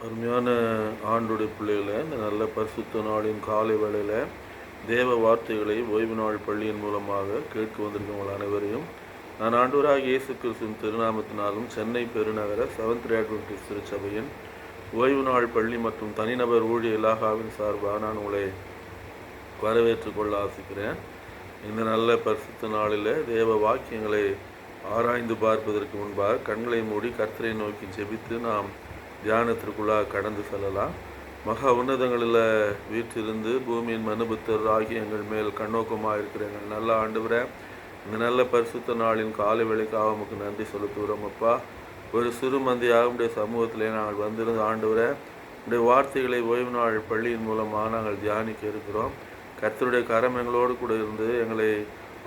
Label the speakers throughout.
Speaker 1: அருமையான ஆண்டுடைய பிள்ளைகளை இந்த நல்ல பரிசுத்த நாளின் காலை வேளையில் தேவ வார்த்தைகளை ஓய்வு நாள் பள்ளியின் மூலமாக கேட்க வந்திருக்கவங்கள் அனைவரையும் நான் ஆண்டவராக இயேசு கிறிஸ்துவின் திருநாமத்தினாலும் சென்னை பெருநகர செவன்த் டே அட்வென்டிஸ்ட் திருச்சபையின் ஓய்வு நாள் பள்ளி மற்றும் தனிநபர் ஊழிய இலாகாவின் சார்பாக நான் உங்களை வரவேற்றுக் கொள்ள ஆசிக்கிறேன். இந்த நல்ல பரிசுத்த நாளில் தேவ வாக்கியங்களை ஆராய்ந்து பார்ப்பதற்கு முன்பாக கண்களை மூடி கர்த்தரை நோக்கி ஜெபித்து நாம் தியானத்திற்குள்ளாக கடந்து செல்லலாம். மகா உன்னதங்களில் வீற்றிருந்து பூமியின் மனுபுத்தர் ஆகி எங்கள் மேல் கண்ணோக்கமாக இருக்கிற எங்கள் நல்ல ஆண்டவரே, இந்த நல்ல பரிசுத்த நாளின் காலை வேளைக்காக நமக்கு நன்றி செலுத்துகிறோம். அப்பா, ஒரு சிறு மந்தியாக உடைய சமூகத்திலே நாங்கள் வந்திருந்த ஆண்டவரே, உடைய வார்த்தைகளை ஓய்வு நாள் பள்ளியின் மூலமாக நாங்கள் தியானிக்க இருக்கிறோம். கர்த்தருடைய கரம் எங்களோடு கூட இருந்து எங்களை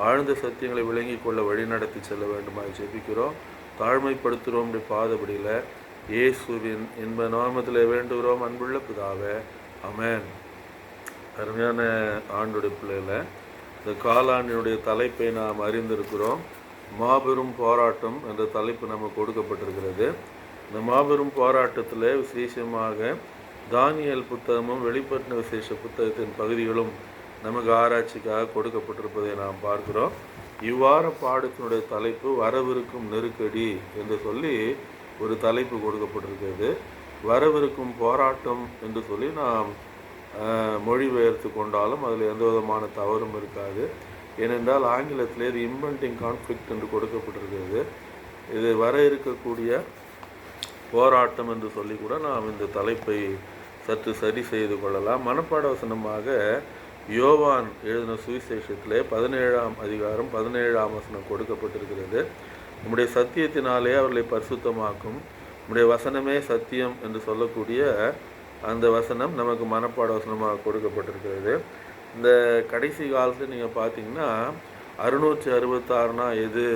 Speaker 1: ஆழ்ந்த சத்தியங்களை விளங்கி கொள்ள வழிநடத்தி செல்ல வேண்டுமாய் ஜெபிக்கிறோம். தாழ்மைப்படுத்துகிறோம் உடைய பாதபடியில் இயேசுவின் இன்ப நாமத்தில் வேண்டுகிறோம் அன்புள்ள பிதாவே, ஆமென். அருமையான ஆண்டுடைய பிள்ளைகளை, இந்த காலாண்டினுடைய தலைப்பை நாம் அறிந்திருக்கிறோம். மாபெரும் போராட்டம் என்ற தலைப்பு நமக்கு கொடுக்கப்பட்டிருக்கிறது. இந்த மாபெரும் போராட்டத்தில் விசேஷமாக தானியேல் புத்தகமும் வெளிப்படுத்தின விசேஷ புத்தகத்தின் பகுதிகளும் நமக்கு ஆராய்ச்சிக்காக கொடுக்கப்பட்டிருப்பதை நாம் பார்க்கிறோம். இவ்வார பாடத்தினுடைய தலைப்பு வரவிருக்கும் நெருக்கடி என்று சொல்லி ஒரு தலைப்பு கொடுக்கப்பட்டிருக்கிறது. வரவிருக்கும் போராட்டம் என்று சொல்லி நாம் மொழிபெயர்த்து கொண்டாலும் அதில் எந்த விதமான தவறும் இருக்காது. ஏனென்றால் ஆங்கிலத்திலே இது இம்பெண்டிங் கான்ஃப்ளிக்ட் என்று கொடுக்கப்பட்டிருக்கிறது. இது வர இருக்கக்கூடிய போராட்டம் என்று சொல்லி கூட நாம் இந்த தலைப்பை சற்று சரி செய்து கொள்ளலாம். மனப்பாட வசனமாக யோவான் எழுதின சுவிசேஷத்திலே 17ஆம் அதிகாரம் 17ஆம் வசனம் கொடுக்கப்பட்டிருக்கிறது. நம்முடைய சத்தியத்தினாலே அவர்களை பரிசுத்தமாக்கும், நம்முடைய வசனமே சத்தியம் என்று சொல்லக்கூடிய அந்த வசனம் நமக்கு மனப்பாட வசனமாக கொடுக்கப்பட்டிருக்கிறது. இந்த கடைசி காலத்தில் நீங்கள் பார்த்தீங்கன்னா 666 எது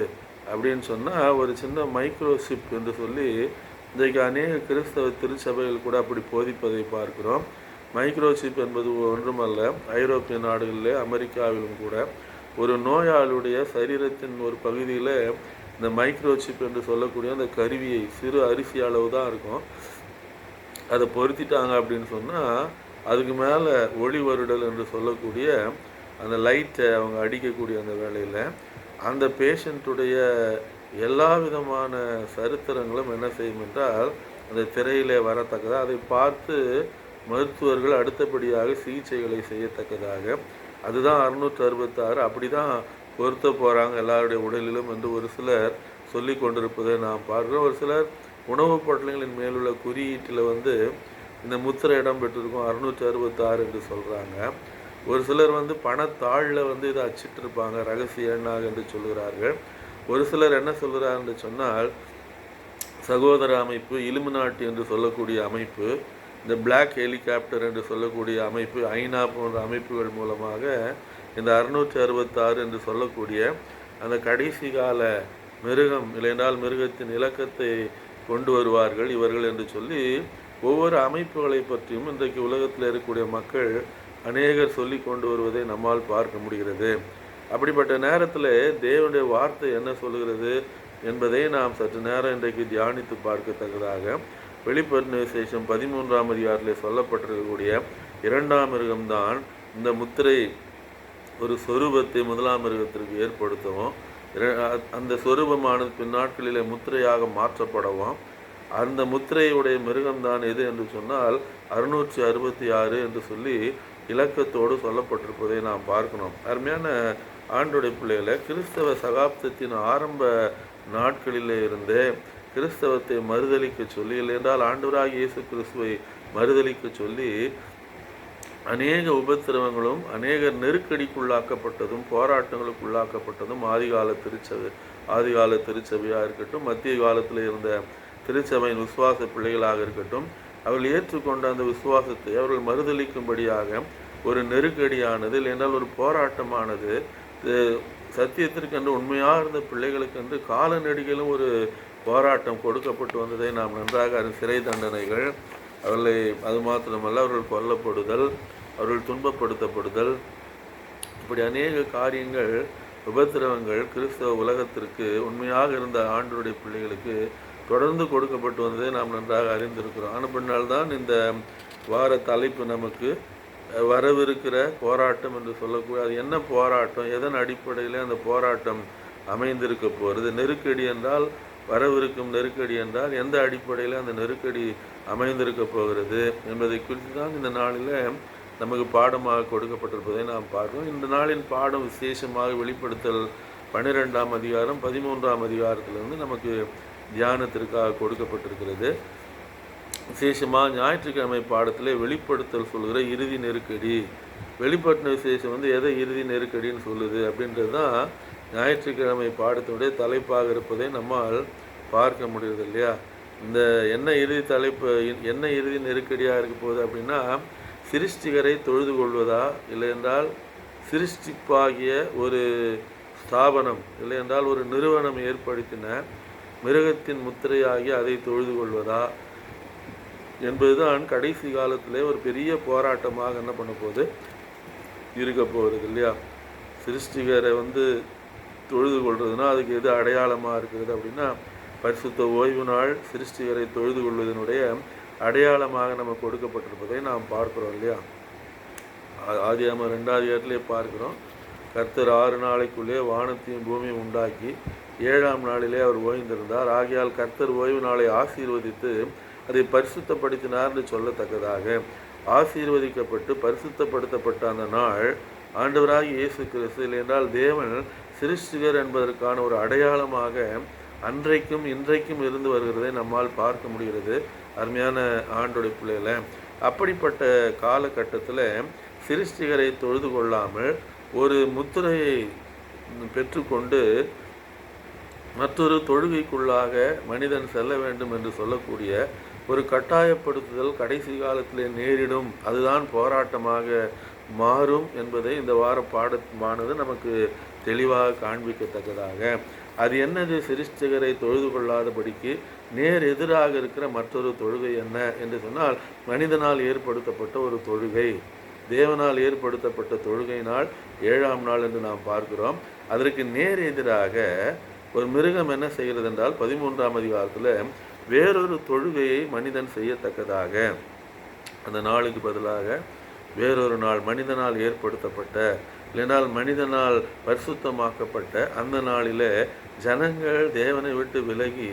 Speaker 1: அப்படின்னு சொன்னால் ஒரு சின்ன மைக்ரோசிப் என்று சொல்லி இன்றைக்கு அநேக கிறிஸ்தவ திருச்சபைகள் கூட அப்படி போதிப்பதை பார்க்கிறோம். மைக்ரோசிப் என்பது ஒன்றுமல்ல, ஐரோப்பிய நாடுகளிலே அமெரிக்காவிலும் கூட ஒரு நோயாளியுடைய சரீரத்தின் ஒரு பகுதியில் இந்த மைக்ரோசிப் என்று சொல்லக்கூடிய அந்த கருவியை சிறு அரிசி அளவு தான் இருக்கும், அதை பொருத்திட்டாங்க அப்படின்னு சொன்னால் அதுக்கு மேலே ஒளி வருடல் என்று சொல்லக்கூடிய அந்த லைட்டை அவங்க அடிக்கக்கூடிய அந்த வேளையில் அந்த பேஷண்ட்டுடைய எல்லா விதமான சரித்திரங்களும் என்ன செய்யும் என்றால் அந்த திரையிலே வரத்தக்கதாக அதை பார்த்து மருத்துவர்கள் அடுத்தபடியாக சிகிச்சைகளை செய்யத்தக்கதாக அதுதான் 666 அப்படி தான் பொருத்த போகிறாங்க எல்லாருடைய உடலிலும் என்று ஒரு சிலர் சொல்லி கொண்டிருப்பதை நாம் பார்க்கிறோம். ஒரு சிலர் உணவுப் பொட்டலங்களின் மேலுள்ள குறியீட்டில் இந்த முத்திரை இடம் பெற்றிருக்கும் 666 என்று சொல்கிறாங்க. ஒரு சிலர் பணத்தாளில் இதை அச்சிட்டிருப்பாங்க ரகசிய எண்ணாக என்று சொல்கிறார்கள். ஒரு சிலர் என்ன சொல்கிறார் என்று சொன்னால் சகோதர அமைப்பு, இலுமினாட்டி என்று சொல்லக்கூடிய அமைப்பு, இந்த பிளாக் ஹெலிகாப்டர் என்று சொல்லக்கூடிய அமைப்பு, ஐநா போன்ற அமைப்புகள் மூலமாக இந்த 666 என்று சொல்லக்கூடிய அந்த கடைசி கால மிருகம் இல்லையென்றால் மிருகத்தின் இலக்கத்தை கொண்டு வருவார்கள் இவர்கள் என்று சொல்லி ஒவ்வொரு அமைப்புகளை பற்றியும் இன்றைக்கு உலகத்தில் இருக்கக்கூடிய மக்கள் அநேகர் சொல்லி கொண்டு வருவதை நம்மால் பார்க்க முடிகிறது. அப்படிப்பட்ட நேரத்தில் தேவனுடைய வார்த்தை என்ன சொல்கிறது என்பதை நாம் சற்று நேரம் இன்றைக்கு தியானித்து பார்க்கத்தக்கதாக வெளிப்படுத்தின விசேஷம் 13ஆம் அதிகாரத்தில் சொல்லப்பட்டிருக்கக்கூடிய 2ஆம் மிருகம்தான் இந்த முத்திரை ஒரு சொரூபத்தை 1ஆம் மிருகத்திற்கு ஏற்படுத்தவும் அந்த சொரூபமானது பின்னாட்களிலே முத்திரையாக மாற்றப்படவும் அந்த முத்திரையுடைய மிருகம்தான் எது என்று சொன்னால் 666 என்று சொல்லி இலக்கத்தோடு சொல்லப்பட்டிருப்பதை நாம் பார்க்கணும். அருமையான ஆண்டுடைய பிள்ளைகளை, கிறிஸ்தவ சகாப்தத்தின் ஆரம்ப நாட்களிலே இருந்தே கிறிஸ்தவத்தை மறுதலிக்க சொல்லி இல்லை என்றால் ஆண்டவராகிய இயேசு கிறிஸ்துவை மறுதலிக்க சொல்லி அநேக உபத்திரவங்களும் அநேகர் நெருக்கடிக்குள்ளாக்கப்பட்டதும் போராட்டங்களுக்குள்ளாக்கப்பட்டதும் ஆதிகால திருச்சபையாக இருக்கட்டும், மத்திய காலத்தில் இருந்த திருச்சபையின் விசுவாச பிள்ளைகளாக இருக்கட்டும், அவர்கள் ஏற்றுக்கொண்ட அந்த விசுவாசத்தை அவர்கள் மறுதலிக்கும்படியாக ஒரு நெருக்கடியானது இல்லை என்றால் ஒரு போராட்டமானது சத்தியத்திற்கென்று உண்மையாக இருந்த பிள்ளைகளுக்கென்று கால நெடுகிலும் ஒரு போராட்டம் கொடுக்கப்பட்டு வந்ததை நாம் நன்றாக சிறை தண்டனைகள், அவர்களை அது மாத்திரமல்ல அவர்கள் கொல்லப்படுதல், அவர்கள் துன்பப்படுத்தப்படுதல், இப்படி அநேக காரியங்கள் உபத்திரவங்கள் கிறிஸ்தவ உலகத்திற்கு உண்மையாக இருந்த ஆண்டவருடைய பிள்ளைகளுக்கு தொடர்ந்து கொடுக்கப்பட்டு வந்ததை நாம் நன்றாக அறிந்திருக்கிறோம். ஆனபடினால்தான் இந்த வார தலைப்பு நமக்கு வரவிருக்கிற போராட்டம் என்று சொல்லக்கூடிய, அது என்ன போராட்டம், எதன் அடிப்படையில் அந்த போராட்டம் அமைந்திருக்க போகிறது, நெருக்கடி என்றால் வரவிருக்கும் நெருக்கடி என்றால் எந்த அடிப்படையில் அந்த நெருக்கடி அமைந்திருக்க போகிறது என்பதை குறித்து தான் இந்த நாளில் நமக்கு பாடமாக கொடுக்கப்பட்டிருப்பதை நாம் பார்க்கிறோம். இந்த நாளின் பாடம் விசேஷமாக வெளிப்படுத்தல் 12ஆம் அதிகாரம் 13ஆம் அதிகாரத்திலிருந்து நமக்கு தியானத்திற்காக கொடுக்கப்பட்டிருக்கிறது. விசேஷமாக ஞாயிற்றுக்கிழமை பாடத்தில் வெளிப்படுத்தல் சொல்கிற இறுதி நெருக்கடி, வெளிப்படுத்தின விசேஷம் எதை இறுதி நெருக்கடின்னு சொல்லுது அப்படின்றது தான் ஞாயிற்றுக்கிழமை பாடத்தினுடைய தலைப்பாக இருப்பதை நம்மால் பார்க்க முடியுது இல்லையா. இந்த என்ன இறுதி தலைப்பு, என்ன இறுதி நெருக்கடியாக இருக்க போகுது அப்படின்னா, சிருஷ்டிகரை தொழுது கொள்வதா, இல்லை என்றால் சிருஷ்டிப்பாகிய ஒரு ஸ்தாபனம், இல்லை என்றால் ஒரு நிறுவனம் ஏற்படுத்தின மிருகத்தின் முத்திரையாகி அதை தொழுது கொள்வதா என்பதுதான் கடைசி காலத்திலே ஒரு பெரிய போராட்டமாக என்ன பண்ண போகுது இருக்க போகிறது இல்லையா. சிருஷ்டிகரை தொழுது கொள்வதுன்னா அதுக்கு எது அடையாளமாக இருக்கிறது அப்படின்னா, பரிசுத்த ஓய்வு நாள் சிருஷ்டிகரை தொழுது கொள்வதனுடைய அடையாளமாக நம்ம கொடுக்கப்பட்டிருப்பதை நாம் பார்க்கிறோம் இல்லையா. ஆதியாகமம் 2ஆம் அதிகாரத்திலே பார்க்கிறோம், கர்த்தர் 6 நாளைக்குள்ளே வானத்தையும் பூமியும் உண்டாக்கி 7ஆம் நாளிலே அவர் ஓய்ந்திருந்தார். ஆகையால் கர்த்தர் ஓய்வு நாளை ஆசீர்வதித்து அதை பரிசுத்தப்படுத்தினார் என்று சொல்லத்தக்கதாக ஆசீர்வதிக்கப்பட்டு பரிசுத்தப்படுத்தப்பட்ட அந்த நாள் ஆண்டவராகிய இயேசு கிறிஸ்து, என்றால் தேவன் சிருஷ்டிகர் என்பதற்கான ஒரு அடையாளமாக அன்றைக்கும் இன்றைக்கும் இருந்து வருகிறதை நம்மால் பார்க்க முடிகிறது. அருமையான ஆண்டோடைய பிள்ளைகளை, அப்படிப்பட்ட காலகட்டத்தில் சிருஷ்டிகரை தொழுது கொள்ளாமல் ஒரு முத்திரையை பெற்றுக்கொண்டு மற்றொரு தொழுகைக்குள்ளாக மனிதன் செல்ல வேண்டும் என்று சொல்லக்கூடிய ஒரு கட்டாயப்படுத்துதல் கடைசி காலத்திலே நேரிடும். அதுதான் போராட்டமாக மாறும் என்பதை இந்த வார பாடமானது நமக்கு தெளிவாக காண்பிக்கத்தக்கதாக, அது என்னது, சிருஷ்டிகரை தொழுது கொள்ளாதபடிக்கு நேர் எதிராக இருக்கிற மற்றொரு தொழுகை என்ன என்று சொன்னால், மனிதனால் ஏற்படுத்தப்பட்ட ஒரு தொழுகை, தேவனால் ஏற்படுத்தப்பட்ட தொழுகையினால் 7ஆம் நாள் என்று நாம் பார்க்கிறோம். அதற்கு நேர் எதிராக ஒரு மிருகம் என்ன செய்கிறது என்றால் 13ஆம் அதிகாரத்தில் வேறொரு தொழுகையை மனிதன் செய்யத்தக்கதாக, அந்த நாளுக்கு பதிலாக வேறொரு நாள் மனிதனால் ஏற்படுத்தப்பட்ட, இல்லைனால் மனிதனால் பரிசுத்தமாக்கப்பட்ட அந்த நாளில் ஜனங்கள் தேவனை விட்டு விலகி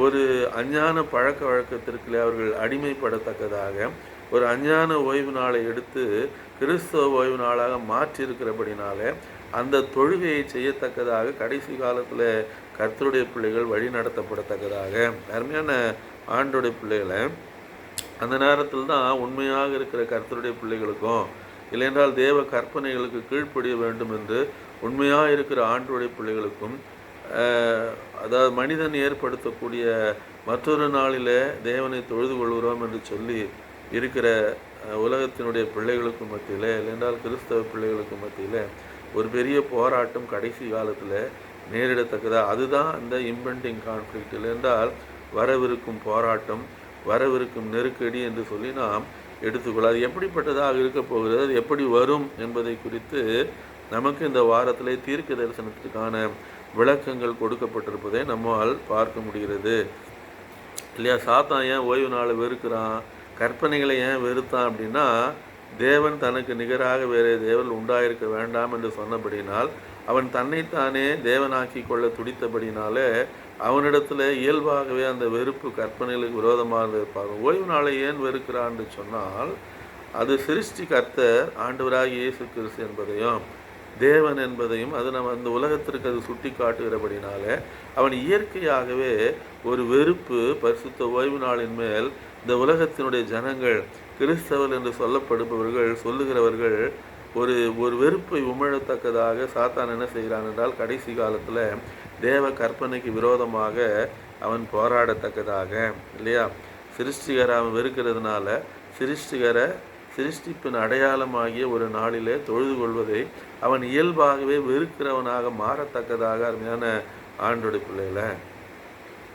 Speaker 1: ஒரு அஞ்ஞான பழக்க வழக்கத்திற்குள்ளே அவர்கள் அடிமைப்படத்தக்கதாக ஒரு அஞ்ஞான ஓய்வு நாளை எடுத்து கிறிஸ்தவ ஓய்வு நாளாக மாற்றியிருக்கிறபடினாலே அந்த தொழுகையை செய்யத்தக்கதாக கடைசி காலத்தில் கர்த்தருடைய பிள்ளைகள் வழி நடத்தப்படத்தக்கதாக, அருமையான ஆண்டோடைய பிள்ளைகளை, அந்த நேரத்தில் தான் உண்மையாக இருக்கிற கர்த்தருடைய பிள்ளைகளுக்கும், இல்லையென்றால் தேவ கற்பனைகளுக்கு கீழ்ப்படிய வேண்டும் என்று உண்மையாக இருக்கிற ஆண்டோடைய பிள்ளைகளுக்கும், அதாவது மனிதன் ஏற்படுத்தக்கூடிய மற்றொரு நாளில் தேவனை தொழுது கொள்கிறோம் என்று சொல்லி இருக்கிற உலகத்தினுடைய பிள்ளைகளுக்கு மத்தியில், இல்லையென்றால் கிறிஸ்தவ பிள்ளைகளுக்கு மத்தியில் ஒரு பெரிய போராட்டம் கடைசி காலத்தில் நேரிடத்தக்கதா. அதுதான் அந்த இம்பெண்டிங் கான்ஃப்ளிக்ட், இல்லையென்றால் வரவிருக்கும் போராட்டம், வரவிருக்கும் நெருக்கடி என்று சொல்லி நாம் எடுத்துக்கொள்ள. அது எப்படிப்பட்டதாக இருக்க போகிறது, அது எப்படி வரும் என்பதை குறித்து நமக்கு இந்த வாரத்திலே தீர்க்க தரிசனத்துக்கான விளக்கங்கள் கொடுக்கப்பட்டிருப்பதை நம்மால் பார்க்க முடிகிறது இல்லையா. சாத்தான் ஏன் ஓய்வு நாளை வெறுக்கிறான், கற்பனைகளை ஏன் வெறுத்தான் அப்படின்னா, தேவன் தனக்கு நிகராக வேறு தேவன் உண்டாயிருக்க வேண்டாம் என்று சொன்னபடினால், அவன் தன்னைத்தானே தேவனாக்கி கொள்ள துடித்தபடினாலே அவனிடத்தில் இயல்பாகவே அந்த வெறுப்பு கற்பனைகளுக்கு விரோதமாக இருப்பாங்க. ஓய்வு நாளை ஏன் வெறுக்கிறான் என்று சொன்னால், அது சிருஷ்டி கர்த்தர் ஆண்டவராகிய இயேசு கிறிஸ்து என்பதையும் தேவன் என்பதையும் அது நம்ம அந்த உலகத்திற்கு அது சுட்டி காட்டுகிறபடினாலே அவன் இயற்கையாகவே ஒரு வெறுப்பு பரிசுத்த ஓய்வு நாளின் மேல் இந்த உலகத்தினுடைய ஜனங்கள், கிறிஸ்தவர் என்று சொல்லப்படுபவர்கள், சொல்லுகிறவர்கள் ஒரு ஒரு வெறுப்பை உமிழத்தக்கதாக சாத்தான் என்ன செய்கிறான் என்றால், கடைசி காலத்தில் தேவ கற்பனைக்கு விரோதமாக அவன் போராடத்தக்கதாக இல்லையா. சிருஷ்டிகரை அவன் வெறுக்கிறதுனால சிருஷ்டிப்பின் அடையாளமாகிய ஒரு நாளிலே தொழுது கொள்வதை அவன் இயல்பாகவே வெறுக்கிறவனாக மாறத்தக்கதாக அருமையான ஆண்டோடைய பிள்ளைகளை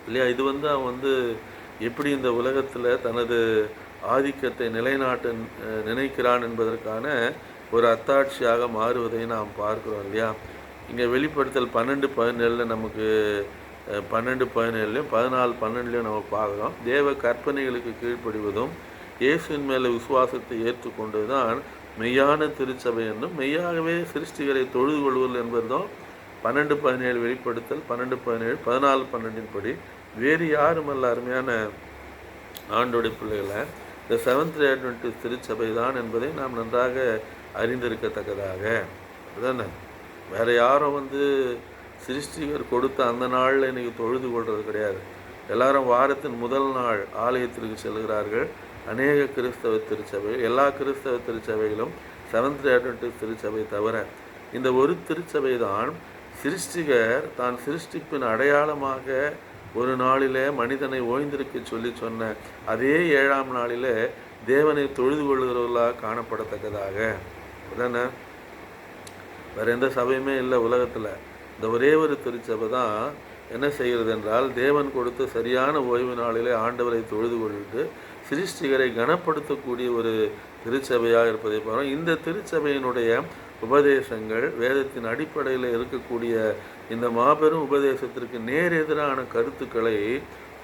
Speaker 1: இல்லையா. இது அவன் எப்படி இந்த உலகத்தில் தனது ஆதிக்கத்தை நிலைநாட்ட நினைக்கிறான் என்பதற்கான ஒரு அத்தாட்சியாக மாறுவதை நாம் பார்க்கிறோம் இல்லையா. இங்கே வெளிப்படுத்தல் 12:17 நமக்கு 12:17 14:12 நம்ம பார்க்குறோம். தேவ கற்பனைகளுக்கு கீழ்ப்படிவதும் இயேசுவின் மேலே விசுவாசத்தை ஏற்றுக்கொண்டு தான் மெய்யான திருச்சபை என்னும் மெய்யாகவே சிருஷ்டிகரை தொழுது கொள்வது என்பதும் 12:17 வெளிப்படுத்தல் 12:17 14:12 படி வேறு யாரும் அல்ல அருமையான ஆண்டோடைய பிள்ளைகளை இந்த செவன்த் அட்வென்டிஸ்ட் திருச்சபை தான் என்பதை நாம் நன்றாக அறிந்திருக்கத்தக்கதாக அதுதானே. வேறு யாரும் சிருஷ்டிகர் கொடுத்த அந்த நாளில் இன்றைக்கி தொழுது கொள்வது கிடையாது. எல்லாரும் வாரத்தின் முதல் நாள் ஆலயத்திற்கு செல்கிறார்கள். அநேக கிறிஸ்தவ திருச்சபை, எல்லா கிறிஸ்தவ திருச்சபைகளும் செவன்த் அட்வென்டிஸ்ட் திருச்சபை தவிர இந்த ஒரு திருச்சபை தான் சிருஷ்டிகர் தான் சிருஷ்டிப்பின் அடையாளமாக ஒரு நாளிலே மனிதனை ஓய்ந்திருக்க சொல்லி சொன்ன அதே 7ஆம் நாளிலே தேவனை தொழுது கொள்கிறவர்களாக காணப்படத்தக்கதாக அதானே. வேறு எந்த சபையுமே இல்லை உலகத்தில். இந்த ஒரே ஒரு திருச்சபை தான் என்ன செய்கிறது என்றால் தேவன் கொடுத்த சரியான ஓய்வு நாளிலே ஆண்டவரை தொழுது கொண்டு சிருஷ்டிகரை கனப்படுத்தக்கூடிய ஒரு திருச்சபையாக இருப்பதை பார்க்கிறோம். இந்த திருச்சபையினுடைய உபதேசங்கள் வேதத்தின் அடிப்படையில் இருக்கக்கூடிய இந்த மாபெரும் உபதேசத்திற்கு நேர் எதிரான கருத்துக்களை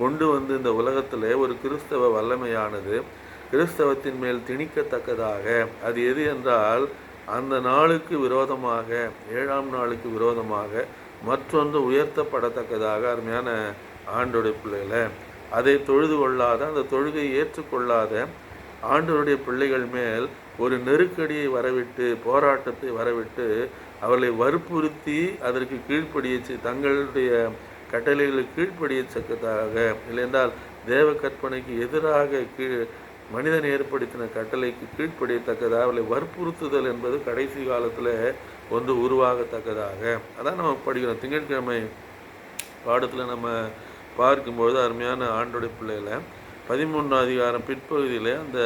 Speaker 1: கொண்டு இந்த உலகத்தில் ஒரு கிறிஸ்தவ வல்லமையானது கிறிஸ்தவத்தின் மேல் திணிக்கத்தக்கதாக அது எது என்றால் அந்த நாளுக்கு விரோதமாக 7ஆம் நாளுக்கு விரோதமாக மற்றொன்று உயர்த்தப்படத்தக்கதாக அருமையான ஆண்டோடைய பிள்ளைகளை அதை தொழுது கொள்ளாத அந்த தொழுகையை ஏற்றுக்கொள்ளாத ஆண்டவருடைய பிள்ளைகள் மேல் ஒரு நெருக்கடியை வரவிட்டு போராட்டத்தை வரவிட்டு அவர்களை வற்புறுத்தி அதற்கு கீழ்ப்படிய தங்களுடைய கட்டளைகளுக்கு கீழ்ப்படியத்தக்கதாக இல்லையென்றால் தேவ கற்பனைக்கு எதிராக மனிதன் ஏற்படுத்தின கட்டளைக்கு கீழ்ப்படியத்தக்கதாக அவர்களை வற்புறுத்துதல் என்பது கடைசி காலத்தில் உருவாகத்தக்கதாக அதான் நம்ம படிக்கிறோம். திங்கட்கிழமை பாடத்தில் நம்ம பார்க்கும்பொழுது அருமையான ஆண்டோடைய பிள்ளைகளை 13ஆம் அதிகாரம் பிற்பகுதியில் அந்த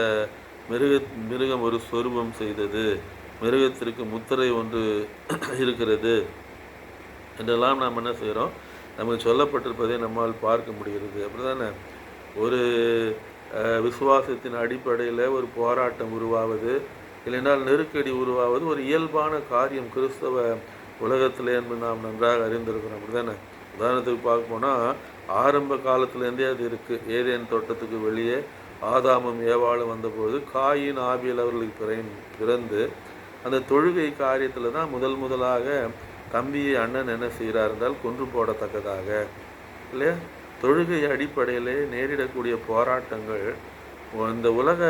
Speaker 1: மிருகம் ஒரு சொரூபம் செய்தது, மிருகத்திற்கு முத்திரை ஒன்று இருக்கிறது என்றெல்லாம் நாம் என்ன செய்கிறோம், நமக்கு சொல்லப்பட்டிருப்பதை நம்மால் பார்க்க முடிகிறது. அப்படி தானே ஒரு விசுவாசத்தின் அடிப்படையில் ஒரு போராட்டம் உருவாவது இல்லைனால் நெருக்கடி உருவாவது ஒரு இயல்பான காரியம் கிறிஸ்தவ உலகத்தில் என்பது நாம் நன்றாக அறிந்திருக்கிறோம். அப்படி தானே. உதாரணத்துக்கு பார்க்க போனால் ஆரம்ப காலத்துலேருந்தே அது இருக்குது. ஏதேன் தோட்டத்துக்கு வெளியே ஆதாமும் ஏவாளும் வந்தபோது காயின் ஆபியல் அவர்களுக்கு பிறந்து அந்த தொழுகை காரியத்தில் தான் முதலாக தம்பியை அண்ணன் என்ன செய்கிறார் என்றால் கொன்று போடத்தக்கதாக இல்லையா. தொழுகை அடிப்படையிலே நேரிடக்கூடிய போராட்டங்கள் இந்த உலக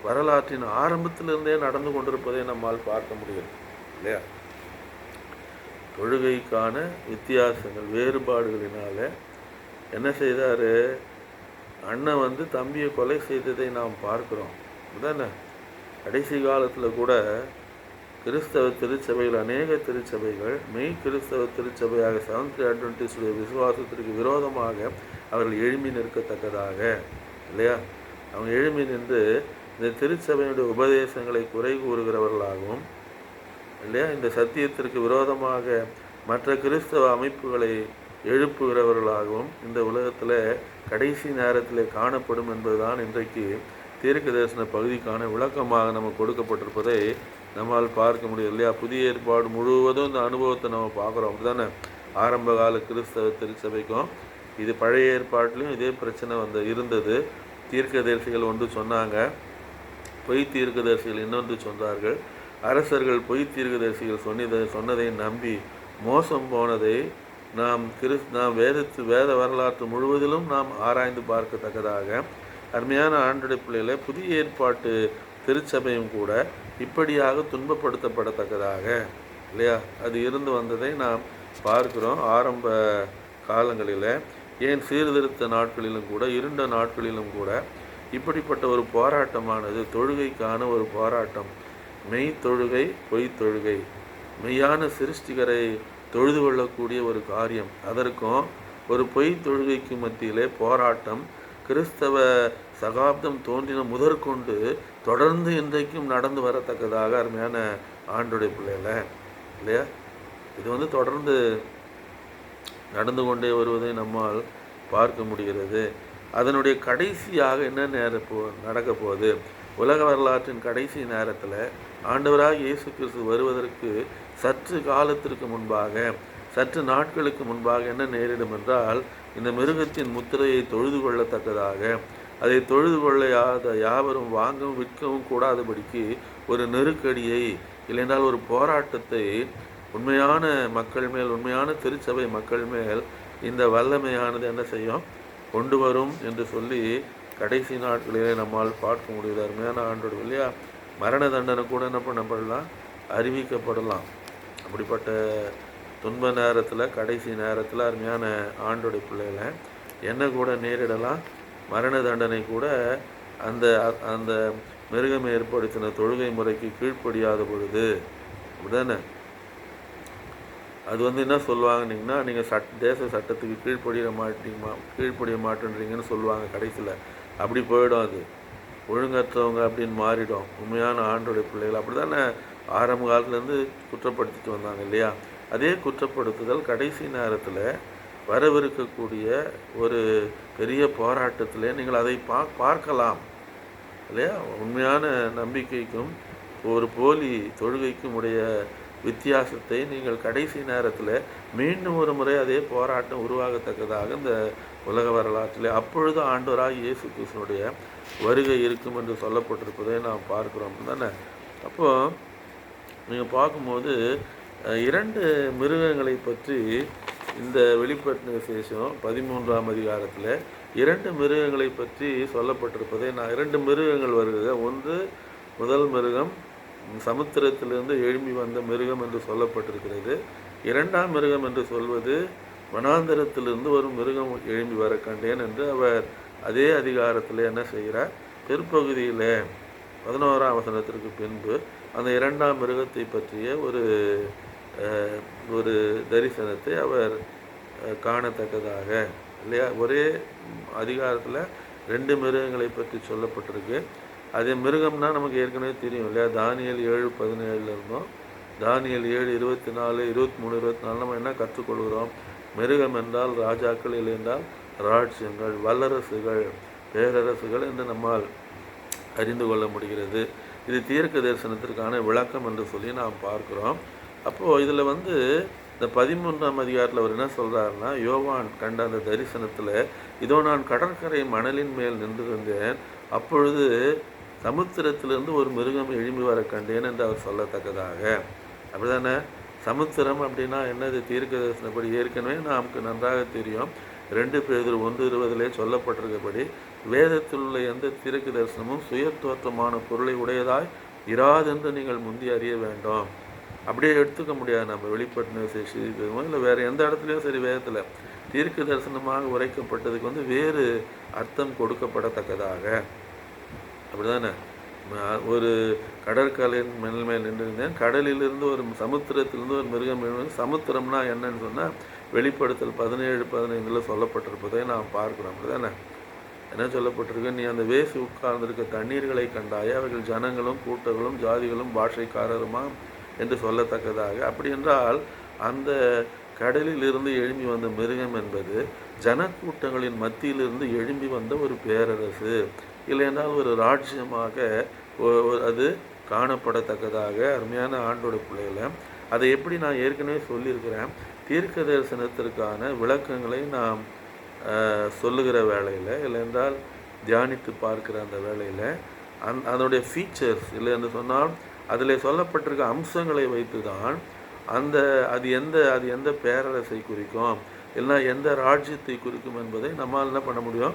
Speaker 1: வரலாற்றின் ஆரம்பத்திலிருந்தே நடந்து கொண்டிருப்பதை நம்மால் பார்க்க முடியும் இல்லையா. தொழுகைக்கான வித்தியாசங்கள் வேறுபாடுகளினால என்ன செய்தார், அண்ணன் தம்பியை கொலை செய்ததை நாம் பார்க்குறோம். அதுதானே கடைசி காலத்தில் கூட கிறிஸ்தவ திருச்சபைகள் அநேக திருச்சபைகள் மெய் கிறிஸ்தவ திருச்சபையாக செவன்த் அட்வென்டிஸ்டுடைய விசுவாசத்திற்கு விரோதமாக அவர்கள் எழும்பி நிற்கத்தக்கதாக இல்லையா. அவங்க எழும்பி நின்று இந்த திருச்சபையுடைய உபதேசங்களை குறை கூறுகிறவர்களாகவும் இல்லையா, இந்த சத்தியத்திற்கு விரோதமாக மற்ற கிறிஸ்தவ அமைப்புகளை எழுப்புகிறவர்களாகவும் இந்த உலகத்தில் கடைசி நேரத்தில் காணப்படும் என்பதுதான் இன்றைக்கு தீர்க்க தரிசன பகுதிக்கான விளக்கமாக நமக்கு கொடுக்கப்பட்டிருப்பதை நம்மால் பார்க்க முடியும் இல்லையா. புதிய ஏற்பாடு முழுவதும் இந்த அனுபவத்தை நம்ம பார்க்குறோம். அப்படி தானே ஆரம்ப கால கிறிஸ்தவ திருச்சபைக்கும் இது பழைய ஏற்பாட்டிலையும் இதே பிரச்சனை இருந்தது. தீர்க்கதரிசிகள் ஒன்று சொன்னாங்க, பொய் தீர்க்கதரிசிகள் இன்னொன்று சொன்னார்கள். அரசர்கள் பொய் தீர்க்கதரிசிகள் சொன்னதை நம்பி மோசம் போனதை நாம் வேத வரலாற்று முழுவதிலும் நாம் ஆராய்ந்து பார்க்கத்தக்கதாக அருமையான ஆண்டுடைய பிள்ளைகளை புதிய ஏற்பாட்டு திருச்சபையும் கூட இப்படியாக துன்பப்படுத்தப்படத்தக்கதாக இல்லையா அது இருந்து வந்ததை நாம் பார்க்கிறோம். ஆரம்ப காலங்களில் ஏன் சீர்திருத்த நாட்களிலும் கூட இருண்ட நாட்களிலும் கூட இப்படிப்பட்ட ஒரு போராட்டமானது தொழுகைக்கான ஒரு போராட்டம், மெய் தொழுகை பொய் தொழுகை, மெய்யான சிருஷ்டிகரை தொழுது கொள்ளக்கூடிய ஒரு காரியம், அதற்கும் ஒரு பொய் தொழுகைக்கு மத்தியிலே போராட்டம் கிறிஸ்தவ சகாப்தம் தோன்றின முதற்கொண்டு தொடர்ந்து இன்றைக்கும் நடந்து வரத்தக்கதாக அருமையான ஆண்டுடைய பிள்ளைகளை இல்லையா இது தொடர்ந்து நடந்து கொண்டே வருவதை நம்மால் பார்க்க முடிகிறது. அதனுடைய கடைசியாக என்ன நடக்க போகுது, உலக வரலாற்றின் கடைசி நேரத்தில் ஆண்டவராக இயேசு கிறிஸ்து வருவதற்கு சற்று காலத்திற்கு முன்பாக சற்று நாட்களுக்கு முன்பாக என்ன நேரிடும் என்றால், இந்த மிருகத்தின் முத்திரையை தொழுது கொள்ளத்தக்கதாக, அதை தொழுது கொள்ளாத யாவரும் வாங்கவும் விற்கவும் கூடாதபடிக்கு ஒரு நெருக்கடியை, இல்லைன்றால் ஒரு போராட்டத்தை உண்மையான மக்கள் மேல், உண்மையான திருச்சபை மக்கள் மேல் இந்த வல்லமையானது என்ன செய்யும், கொண்டு வரும் என்று சொல்லி கடைசி நாட்களிலே நம்மால் பார்க்க முடியுது. அருமையான ஆண்டோடு இல்லையா? மரண தண்டனை கூட என்ன பண்ணப்படலாம், அறிவிக்கப்படலாம். அப்படிப்பட்ட துன்ப நேரத்தில், கடைசி நேரத்தில் அருமையான ஆண்டோடைய பிள்ளைகளை என்ன கூட நேரிடலாம், மரண தண்டனை கூட அந்த அந்த மிருகம் ஏற்படுத்தின தொழுகை முறைக்கு கீழ்ப்படியாத பொழுது. அப்படிதானே? அது என்ன சொல்லுவாங்கன்னீங்கன்னா, நீங்கள் தேச சட்டத்துக்கு கீழ்ப்படிய மாட்டேன்றீங்கன்னு சொல்லுவாங்க. கடைசியில் அப்படி போயிடும், அது ஒழுங்கற்றவங்க அப்படின்னு மாறிடும். உண்மையான ஆண்டோடைய பிள்ளைகள் அப்படி தானே ஆரம்ப காலத்துலேருந்து குற்றப்படுத்திட்டு வந்தாங்க இல்லையா? அதே குற்றப்படுத்துதல் கடைசி நேரத்தில் வரவிருக்கக்கூடிய ஒரு பெரிய போராட்டத்தில் நீங்கள் அதை பார்க்கலாம் இல்லையா? உண்மையான நம்பிக்கைக்கும் ஒரு போலி தொழுகைக்கும் உடைய வித்தியாசத்தை நீங்கள் கடைசி நேரத்தில் மீண்டும் ஒரு முறை அதே போராட்டம் உருவாகத்தக்கதாக இந்த உலக வரலாற்றில் அப்பொழுது ஆண்டவராக இயேசு கிறிஸ்துவினுடைய வருகை இருக்கும் என்று சொல்லப்பட்டிருப்பதை நாம் பார்க்குறோம் தானே. அப்போது நீங்கள் பார்க்கும்போது 2 மிருகங்களை பற்றி இந்த வெளிப்படுத்தின விசேஷம் 13ஆம் அதிகாரத்தில் 2 மிருகங்களை பற்றி சொல்லப்பட்டிருப்பதை நான் 2 மிருகங்கள் வருகிறது. ஒன்று முதல் மிருகம் சமுத்திரத்திலிருந்து எழும்பி வந்த மிருகம் என்று சொல்லப்பட்டிருக்கிறது. 2ஆம் மிருகம் என்று சொல்வது வனாந்தரத்திலிருந்து ஒரு மிருகம் எழும்பி வர கண்டேன் என்று அவர் அதே அதிகாரத்தில் என்ன செய்கிறார், பிற்பகுதியில் 11ஆம் வசனத்திற்கு பின்பு அந்த 2ஆம் மிருகத்தை பற்றிய ஒரு தரிசனத்தை அவர் காணத்தக்கதாக இல்லையா, ஒரே அதிகாரத்தில் 2 மிருகங்களை பற்றி சொல்லப்பட்டிருக்கு. அதே மிருகம்னா நமக்கு ஏற்கனவே தெரியும் இல்லையா? தானியேல் 7:17 இருந்தோம், தானியேல் 7:24, 23, 24 நம்ம என்ன கற்றுக்கொள்கிறோம்? மிருகம் என்றால் ராஜாக்கள், இல்லை என்றால் ராஜ்யங்கள், வல்லரசுகள், பேரரசுகள் என்று நம்மால் அறிந்து கொள்ள முடிகிறது. இது தீர்க்க தரிசனத்திற்கான விளக்கம் என்று சொல்லி நாம் பார்க்குறோம். அப்போது இதில் இந்த 13ஆம் அதிகாரத்தில் அவர் என்ன சொல்கிறாருன்னா, யோவான் கண்ட அந்த தரிசனத்தில், இதோ நான் கடற்கரை மணலின் மேல் நின்றிருந்தேன், அப்பொழுது சமுத்திரத்திலிருந்து ஒரு மிருகம் எழும்பி வர கண்டேன் என்று அவர் சொல்லத்தக்கதாக. அப்படி தானே? சமுத்திரம் அப்படின்னா என்னது? தீர்க்க தரிசனப்படி ஏற்கனவே நமக்கு நன்றாக தெரியும். 2 பேதுரு 1:20 சொல்லப்பட்டிருக்கபடி வேதத்தில் உள்ள எந்த தீர்க்க தரிசனமும் சுயத்தோற்றமான பொருளை உடையதாய் இராதென்று நீங்கள் முந்தி அறிய வேண்டும். அப்படியே எடுத்துக்க முடியாது. நம்ம வெளிப்படுத்தின விசேஷம் இல்லை வேறு எந்த இடத்துலையும் சரி, வேதத்தில் தீர்க்க தரிசனமாக உரைக்கப்பட்டதுக்கு வேறு அர்த்தம் கொடுக்கப்படத்தக்கதாக. அப்படி தானே? ஒரு கடற்கரையின் மேல் நின்றிருந்தேன், கடலிலிருந்து ஒரு சமுத்திரத்திலிருந்து ஒரு மிருகம் எழுந்து. சமுத்திரம்னா என்னன்னு சொன்னால் வெளிப்படுத்தல் 17:15 சொல்லப்பட்டிருப்பதை நாம் பார்க்குறோம். அப்படி தானே? என்ன சொல்லப்பட்டிருக்கு? நீ அந்த வேசி உட்கார்ந்திருக்க தண்ணீர்களை கண்டாயே, அவர்கள் ஜனங்களும் கூட்டங்களும் ஜாதிகளும் பாஷைக்காரருமா என்று சொல்லத்தக்கதாக. அப்படி என்றால் அந்த கடலில் இருந்து எழும்பி வந்த மிருகம் என்பது ஜனக்கூட்டங்களின் மத்தியிலிருந்து எழும்பி வந்த ஒரு பேரரசு, இல்லையென்றால் ஒரு ராஜ்யமாக அது காணப்படத்தக்கதாக. அருமையான ஆண்டோட பிள்ளைகளை அதை எப்படி நான் ஏற்கனவே சொல்லியிருக்கிறேன், தீர்க்க தரிசனத்திற்கான விளக்கங்களை நாம் சொல்லுகிற வேளையில், இல்லையென்றால் தியானித்து பார்க்கிற அந்த வேளையில் அதனுடைய ஃபீச்சர்ஸ் இல்லை என்று சொன்னால் அதில் சொல்லப்பட்டிருக்க அம்சங்களை வைத்து தான் அது எந்த பேரரசை குறிக்கும், இல்லைன்னா எந்த ராஜ்யத்தை குறிக்கும் என்பதை நம்மால் என்ன பண்ண முடியும்,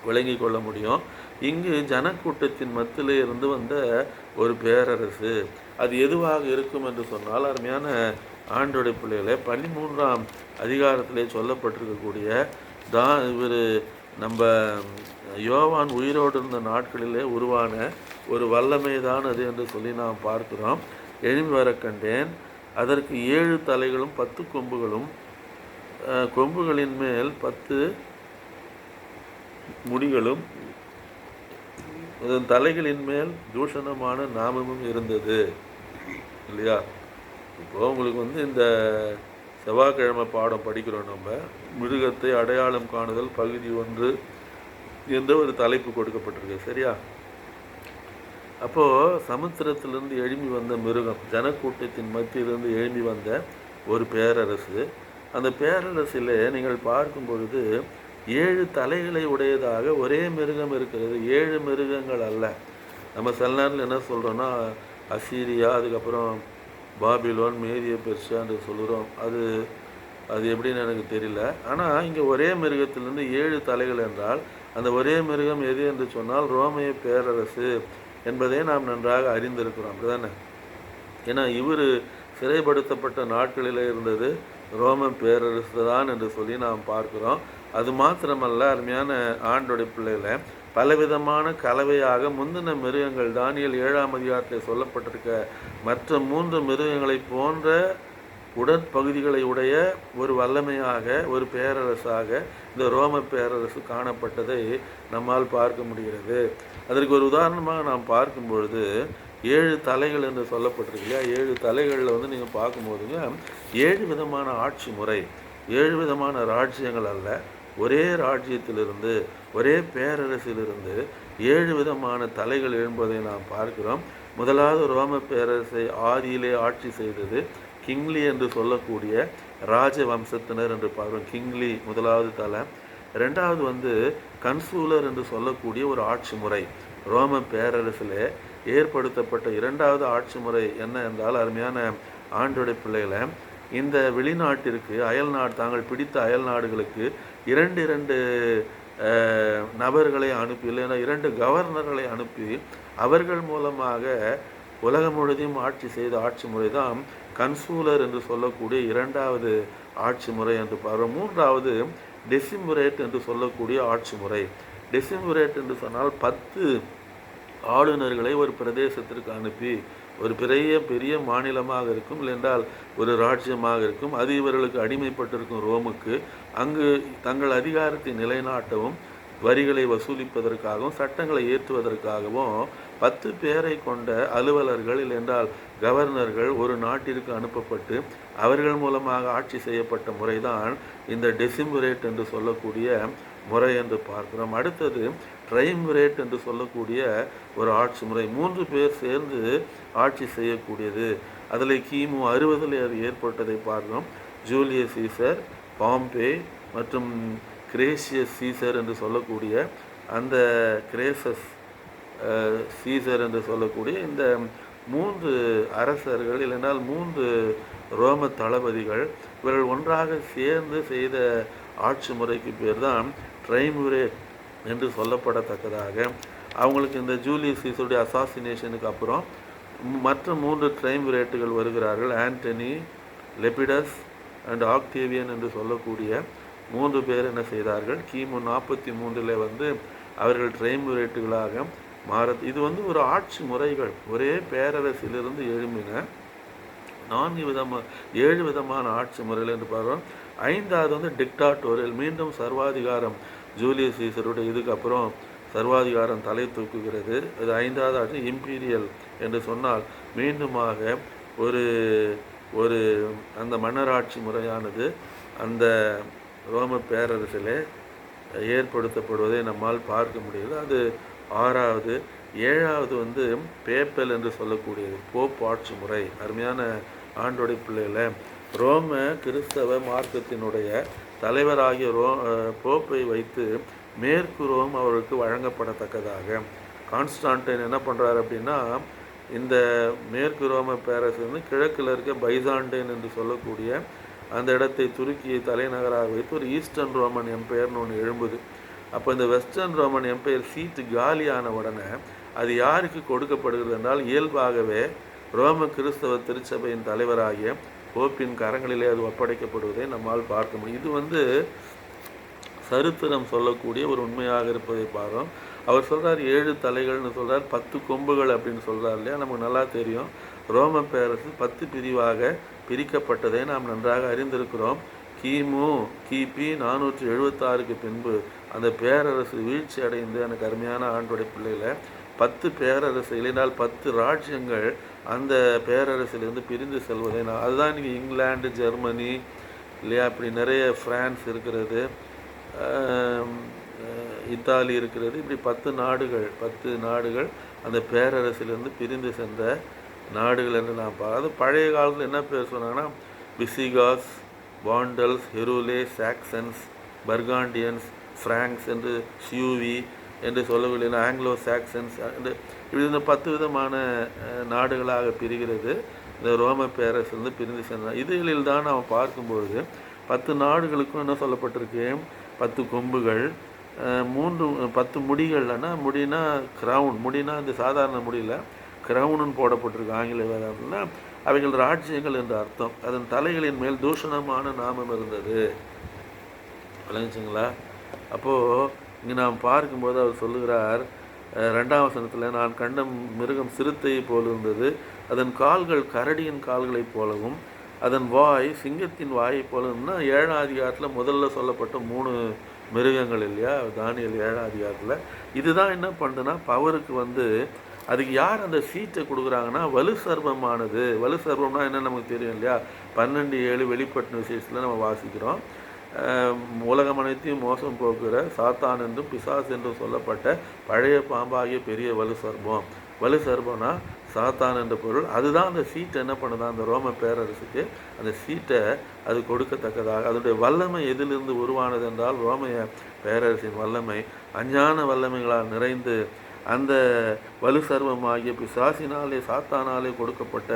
Speaker 1: விளங்கி கொள்ள முடியும். இங்கு ஜனக்கூட்டத்தின் மத்தியிலே இருந்து வந்த ஒரு பேரரசு அது எதுவாக இருக்கும் என்று சொன்னால், அருமையான ஆண்டோடைய பிள்ளைகளை 13ஆம் அதிகாரத்திலே சொல்லப்பட்டிருக்கக்கூடிய இவர் நம்ம யோவான் உயிரோடு இருந்த நாட்களிலே உருவான ஒரு வல்லமை தான் அது என்று சொல்லி நாம் பார்க்கிறோம். எழும்பி வர கண்டேன், அதற்கு 7 தலைகளும் 10 கொம்புகளும், கொம்புகளின் மேல் 10 முடிகளும், அதன் தலைகளின் மேல் தூஷணமான நாமமும் இருந்தது இல்லையா? இப்போ உங்களுக்கு இந்த செவ்வாய்க்கிழமை பாடம் படிக்கிறோம். நம்ம மிருகத்தை அடையாளம் காணுதல் பகுதி 1 என்ற ஒரு தலைப்பு கொடுக்கப்பட்டிருக்கு, சரியா? அப்போது சமுத்திரத்திலிருந்து எழும்பி வந்த மிருகம், ஜனக்கூட்டத்தின் மத்தியிலிருந்து எழும்பி வந்த ஒரு பேரரசு. அந்த பேரரசில் நீங்கள் பார்க்கும் பொழுது 7 தலைகளை உடையதாக ஒரே மிருகம் இருக்கிறது. 7 மிருகங்கள் அல்ல. நம்ம சில நேரத்தில் என்ன சொல்கிறோன்னா, அசீரியா, அதுக்கப்புறம் பாபிலோன், மேதிய பெர்ஷியா என்று சொல்கிறோம். அது எப்படின்னு எனக்கு தெரியல. ஆனால் இங்கே ஒரே மிருகத்திலிருந்து 7 தலைகள் என்றால் அந்த ஒரே மிருகம் எது என்று சொன்னால் ரோமைய பேரரசு என்பதை நாம் நன்றாக அறிந்திருக்கிறோம். அப்படிதானே? ஏன்னா இவர் சிறைப்படுத்தப்பட்ட நாட்களில் இருந்தது ரோம பேரரசு தான் என்று சொல்லி நாம் பார்க்கிறோம். அது மாத்திரமல்ல, அருமையான ஆண்டோடைய பிள்ளைகளை, பலவிதமான கலவையாக முந்தின மிருகங்கள், தானியேல் 7ஆம் அதிகாரத்தில் சொல்லப்பட்டிருக்க மற்ற 3 மிருகங்களை போன்ற உடற்பகுதிகளை உடைய ஒரு வல்லமையாக, ஒரு பேரரசாக இந்த ரோம பேரரசு காணப்பட்டதை நம்மால் பார்க்க முடிகிறது. அதற்கு ஒரு உதாரணமாக நாம் பார்க்கும் பொழுது 7 தலைகள் என்று சொல்லப்பட்டிருக்கு இல்லையா? 7 தலைகளில் வந்து நீங்கள் பார்க்கும்போதுங்க 7 விதமான ஆட்சி முறை, 7 விதமான ராஜ்யங்கள் அல்ல, ஒரே ராஜ்யத்திலிருந்து, ஒரே பேரரசிலிருந்து 7 விதமான தலைகள் எழும்பதை நாம் பார்க்கிறோம். முதலாவது ரோம பேரரசை ஆதியிலே ஆட்சி செய்தது கிங்லி என்று சொல்லக்கூடிய ராஜ வம்சத்தினர் என்று பார்க்கிறோம். கிங்லி முதலாவது தலை. ரெண்டாவது வந்து கன்சூலர் என்று சொல்லக்கூடிய ஒரு ஆட்சி முறை. ரோம பேரரசில் ஏற்படுத்தப்பட்ட 2வது ஆட்சி முறை என்ன என்றால், அருமையான ஆண்டோடைய பிள்ளைகளை, இந்த வெளிநாட்டிற்கு தாங்கள் பிடித்த அயல் நாடுகளுக்கு 2 நபர்களை அனுப்பி, இல்லைன்னா 2 கவர்னர்களை அனுப்பி அவர்கள் மூலமாக உலகம் முழுவதையும் ஆட்சி செய்த ஆட்சி முறை தான் கன்சூலர் என்று சொல்லக்கூடிய 2வது ஆட்சி முறை என்று பார்க்கிறோம். 3வது டெசிமுரேட் என்று சொல்லக்கூடிய ஆட்சி முறை. டெசிமுரேட் என்று சொன்னால் 10 ஆளுநர்களை ஒரு பிரதேசத்திற்கு அனுப்பி, ஒரு பெரிய மாநிலமாக இருக்கும், இல்லைன்றால் ஒரு ராஜ்யமாக இருக்கும், அது இவர்களுக்கு அடிமைப்பட்டிருக்கும் ரோமுக்கு, அங்கு தங்கள் அதிகாரத்தை நிலைநாட்டவும், வரிகளை வசூலிப்பதற்காகவும், சட்டங்களை ஏற்றுவதற்காகவும் 10 பேரை கொண்ட அலுவலர்கள், இல்லைன்றால் கவர்னர்கள் ஒரு நாட்டிற்கு அனுப்பப்பட்டு அவர்கள் மூலமாக ஆட்சி செய்யப்பட்ட முறைதான் இந்த டெசிமுரேட் என்று சொல்லக்கூடிய முறை என்று பார்க்கிறோம். அடுத்தது ட்ரைமுரேட் என்று சொல்லக்கூடிய ஒரு ஆட்சி முறை. 3 பேர் சேர்ந்து ஆட்சி செய்யக்கூடியது. அதில் கிமு 60 அது ஏற்பட்டதை பார்க்கிறோம். ஜூலியஸ் சீசர், பாம்பே மற்றும் கிரேசியஸ் சீசர் என்று சொல்லக்கூடிய அந்த கிரேசஸ் சீசர் என்று சொல்லக்கூடிய இந்த 3 அரசர்கள், இல்லைனால் 3 ரோம தளபதிகள், இவர்கள் ஒன்றாக சேர்ந்து செய்த ஆட்சி முறைக்கு பேர் தான் ட்ரைமுரேட் என்று சொல்லப்படத்தக்கதாக. அவங்களுக்கு இந்த ஜூலியஸ் சீசருடைய அசாசினேஷனுக்கு அப்புறம் மற்ற 3 ட்ரைமுரேட்டுகள் வருகிறார்கள். ஆண்டனி, லெபிடஸ் அண்ட் ஆக்டேவியன் என்று சொல்லக்கூடிய 3 பேர் என்ன செய்தார்கள், கிமு 43 வந்து அவர்கள் ட்ரைமுரேட்டுகளாக இது வந்து ஒரு ஆட்சி முறைகள். ஒரே பேரரசிலிருந்து எழும்பின 7 விதமான ஆட்சி முறைகள் என்று பார்க்கிறோம். 5வது வந்து டிக்டாட்டோரியல், மீண்டும் சர்வாதிகாரம். ஜூலியஸ் சீசருடைய இதுக்கப்புறம் சர்வாதிகாரம் தலை தூக்குகிறது. இது 5வது ஆட்சி. இம்பீரியல் என்று சொன்னால் மீண்டுமாக ஒரு அந்த மன்னராட்சி முறையானது அந்த ரோம பேரரசிலே ஏற்படுத்தப்படுவதை நம்மால் பார்க்க முடியுது. அது 6வது. 7வது வந்து பேப்பல் என்று சொல்லக்கூடியது, போப் ஆட்சி முறை. அருமையான ஆண்டோடைய பிள்ளைகளை, ரோம கிறிஸ்தவ மார்க்கத்தினுடைய தலைவராகிய போப்பை வைத்து மேற்கு ரோம் அவருக்கு வழங்கப்படத்தக்கதாக கான்ஸ்டான்டைன் என்ன பண்ணுறாரு அப்படின்னா, இந்த மேற்கு ரோம பேரரசு வந்து கிழக்கில் இருக்க பைசாண்டைன் என்று சொல்லக்கூடிய அந்த இடத்தை துருக்கியை தலைநகராக வைத்து ஒரு ஈஸ்டர்ன் ரோமன் எம்பையர்னு ஒன்று எழும்புது. அப்போ இந்த வெஸ்டர்ன் ரோமன் எம்பையர் சீட்டு காலியான உடனே அது யாருக்கு கொடுக்கப்படுகிறது என்றால், இயல்பாகவே ரோம கிறிஸ்தவ திருச்சபையின் தலைவராகிய போப்பின் கரங்களிலே அது ஒப்படைக்கப்படுவதை நம்மால் பார்க்க முடியும். இது வந்து சரித்திரம் சொல்லக்கூடிய ஒரு உண்மையாக இருப்பதை பார்க்கிறோம். அவர் சொல்கிறார் 7 தலைகள்னு சொல்கிறார், 10 கொம்புகள் அப்படின்னு சொல்கிறார் இல்லையா? நமக்கு நல்லா தெரியும் ரோம பேரரசு 10 பிரிவாக பிரிக்கப்பட்டதை நாம் நன்றாக அறிந்திருக்கிறோம். கிபி 476க்கு பின்பு அந்த பேரரசு வீழ்ச்சி அடைந்து, எனக்கு அருமையான ஆண்டோடைய பிள்ளைகளை, 10 பேரரசு, இல்லைனால் 10 ராஜ்யங்கள் அந்த பேரரசிலிருந்து பிரிந்து செல்வதை அதுதான் இன்றைக்கி இங்கிலாந்து, ஜெர்மனி இல்லையா, இப்படி நிறைய ஃப்ரான்ஸ் இருக்கிறது, இத்தாலி இருக்கிறது. இப்படி 10 நாடுகள் அந்த பேரரசிலிருந்து பிரிந்து சென்ற நாடுகள் என்று நான் அது பழைய காலத்தில் என்ன பேர் சொன்னாங்கன்னா, விசிகாஸ், வாண்டல்ஸ், ஹெருலே, சாக்சன்ஸ், பர்காண்டியன்ஸ், ஃப்ராங்க்ஸ் என்று சியூவி என்று சொல்லக்கூடிய ஆங்கிலோ சாக்சன்ஸ் என்று இப்படி இந்த 10 விதமான நாடுகளாக பிரிகிறது. இந்த ரோம பேரரசு பிரிந்து சென்றார். இதுகளில் தான் நாம் பார்க்கும்பொழுது 10 நாடுகளுக்கும் என்ன சொல்லப்பட்டிருக்கு, 10 கொம்புகள், 10 முடிகள்னா, முடினா க்ரௌன், முடினா இந்த சாதாரண முடியல, க்ரௌனுன்னு போடப்பட்டிருக்கு ஆங்கில வேதம்னா. அவைகள் ராஜ்யங்கள் என்று அர்த்தம். அதன் தலைகளின் மேல் தூஷணமான நாமம் இருந்தது. விளங்குச்சுங்களா? அப்போது இங்கே நாம் பார்க்கும்போது அவர் சொல்லுகிறார் 2ஆம் வசனத்தில், நான் கண்ட மிருகம் சிறுத்தையை போல் இருந்தது, அதன் கால்கள் கரடியின் கால்களைப் போலவும் அதன் வாய் சிங்கத்தின் வாயை போலன்னா 7ஆம் அதிகாரத்தில் முதல்ல சொல்லப்பட்ட 3 மிருகங்கள் இல்லையா, தானியேல் 7ஆம் அதிகாரத்தில். இதுதான் என்ன பண்ணுதுன்னா பவருக்கு அதுக்கு யார் அந்த சீட்டை கொடுக்குறாங்கன்னா வலு சர்வமானது. வலு சர்வம்னா என்ன நமக்கு தெரியும் இல்லையா, 12:7 வெளிப்பட்ட விசேஷத்தில் நம்ம வாசிக்கிறோம். உலகம் அனைத்தையும் மோசம் போக்குற சாத்தான் என்றும் பிசாஸ் என்றும் சொல்லப்பட்ட பழைய பாம்பாகிய பெரிய வலு சர்பம். வலு சர்பம்னா சாத்தான் என்ற பொருள். அதுதான் அந்த சீட்டை என்ன பண்ணுதான் அந்த ரோம பேரரசுக்கு அந்த சீட்டை அது கொடுக்கத்தக்கதாக. அதனுடைய வல்லமை எதிலிருந்து உருவானது என்றால் ரோமைய பேரரசின் வல்லமை அஞ்ஞான வல்லமைகளால் நிறைந்து அந்த வலு சர்வமாகிய பிசாசினாலே சாத்தானாலே கொடுக்கப்பட்ட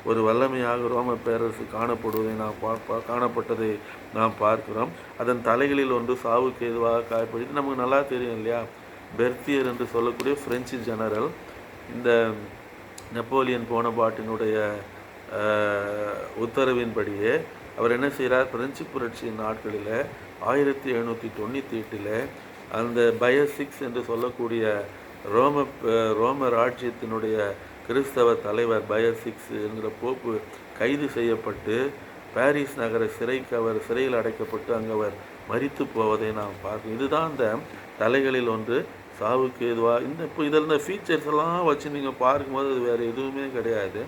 Speaker 1: ஒரு வல்லமையாக ரோம பேரரசு காணப்பட்டதை நாம் பார்க்கிறோம். அதன் தலைகளில் ஒன்று சாவுக்கு எதுவாக காயப்படுது. நமக்கு நல்லா தெரியும் இல்லையா, பெர்த்தியர் என்று சொல்லக்கூடிய பிரெஞ்சு ஜெனரல் இந்த நெப்போலியன் போனபார்ட்டினுடைய உத்தரவின்படியே அவர் என்ன செய்கிறார், பிரெஞ்சு புரட்சியின் நாட்களில் 1798 அந்த பயசிக்ஸ் என்று சொல்லக்கூடிய ரோம ராஜ்யத்தினுடைய கிறிஸ்தவ தலைவர் பயசிக்ஸ் என்கிற போப்பு கைது செய்யப்பட்டு பாரிஸ் நகர சிறைக்கு அவர் சிறையில் அடைக்கப்பட்டு அங்கே அவர் மரித்து போவதை நாம் பார்க்கணும். இதுதான் அந்த தலைகளில் ஒன்று சாவுக்கு எதுவாக. இப்போ இதில் இந்த ஃபீச்சர்ஸ் எல்லாம் வச்சு நீங்கள் பார்க்கும்போது அது வேறு எதுவுமே கிடையாது.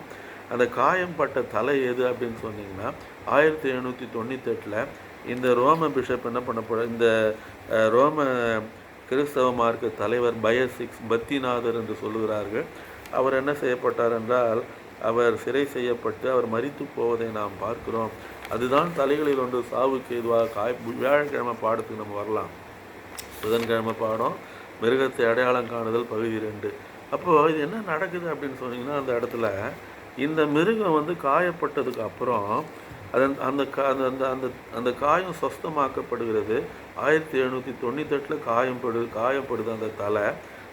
Speaker 1: அந்த காயம்பட்ட தலை எது அப்படின்னு சொன்னீங்கன்னா 1798 இந்த ரோம பிஷப் என்ன பண்ணப்பட இந்த ரோம கிறிஸ்தவ மார்க்க தலைவர் பயசிக்ஸ் பத்திநாதர் என்று சொல்லுகிறார்கள். அவர் என்ன செய்யப்பட்டார் என்றால் அவர் சிறை செய்யப்பட்டு அவர் மரித்து போவதை நாம் பார்க்கிறோம். அதுதான் தலைகளில் ஒன்று சாவுக்கு எதுவாக வியாழக்கிழமை பாடத்துக்கு நம்ம வரலாம். புதன்கிழமை பாடம் மிருகத்தை அடையாளம் காணுதல் பகுதி 2. அப்போது இது என்ன நடக்குது அப்படின்னு சொன்னீங்கன்னா, அந்த இடத்துல இந்த மிருகம் காயப்பட்டதுக்கு அப்புறம் அந்த அந்த காயம் சொஸ்தமாக்கப்படுகிறது. 1798 காயப்படுது அந்த தலை,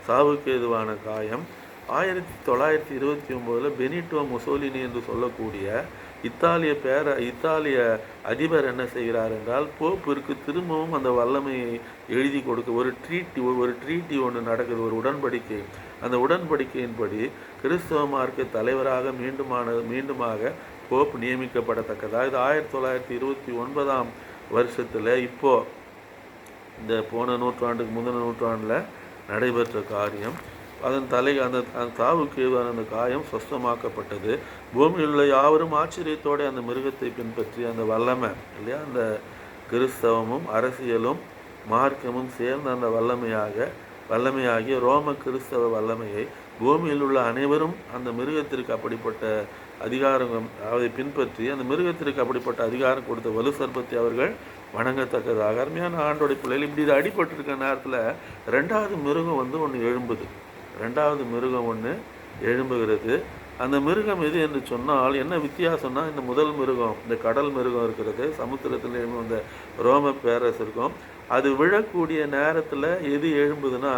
Speaker 1: சாவுக்கு எதுவான காயம். 1929 பெனிட்டோ முசோலினி என்று சொல்லக்கூடிய இத்தாலிய அதிபர் என்ன செய்கிறார் என்றால் போப்பிற்கு திரும்பவும் அந்த வல்லமையை எழுதி கொடுக்க ஒரு ட்ரீட்டி ஒன்று நடக்குது, ஒரு உடன்படிக்கை. அந்த உடன்படிக்கையின்படி கிறிஸ்தவ மார்க்க தலைவராக மீண்டுமாக போப் நியமிக்கப்படத்தக்கதாக இது 1929ஆம் வருஷத்தில் இப்போது இந்த போன நூற்றாண்டுக்கு முந்தின நூற்றாண்டில் நடைபெற்ற காரியம். அதன் அந்த சாவுக்கு அந்த காயம் சொஸ்தமாக்கப்பட்டது. பூமியில் உள்ள யாவரும் ஆச்சரியத்தோடு அந்த மிருகத்தை பின்பற்றி அந்த வல்லமை இல்லையா, அந்த கிறிஸ்தவமும் அரசியலும் மார்க்கமும் சேர்ந்த அந்த வல்லமையாகிய ரோம கிறிஸ்தவ வல்லமையை பூமியில் உள்ள அனைவரும் அந்த மிருகத்திற்கு அப்படிப்பட்ட அதிகாரம் அதை பின்பற்றி அந்த மிருகத்திற்கு அப்படிப்பட்ட அதிகாரம் கொடுத்த வலு சர்பத்தை அவர்கள் வணங்கத்தக்கதாக. அருமையான ஆண்டோடைய பிள்ளைகள் இப்படி இது அடிபட்டிருக்க நேரத்தில் 2வது மிருகம் ஒன்று எழும்புது. 2வது மிருகம் ஒன்று எழும்புகிறது. அந்த மிருகம் எது என்று சொன்னால் என்ன வித்தியாசம்னா, இந்த முதல் மிருகம் இந்த கடல் மிருகம் இருக்கிறது, சமுத்திரத்தில் இந்த ரோம பேரரசு இருக்கும். அது விழக்கூடிய நேரத்தில் எது எழும்புதுன்னா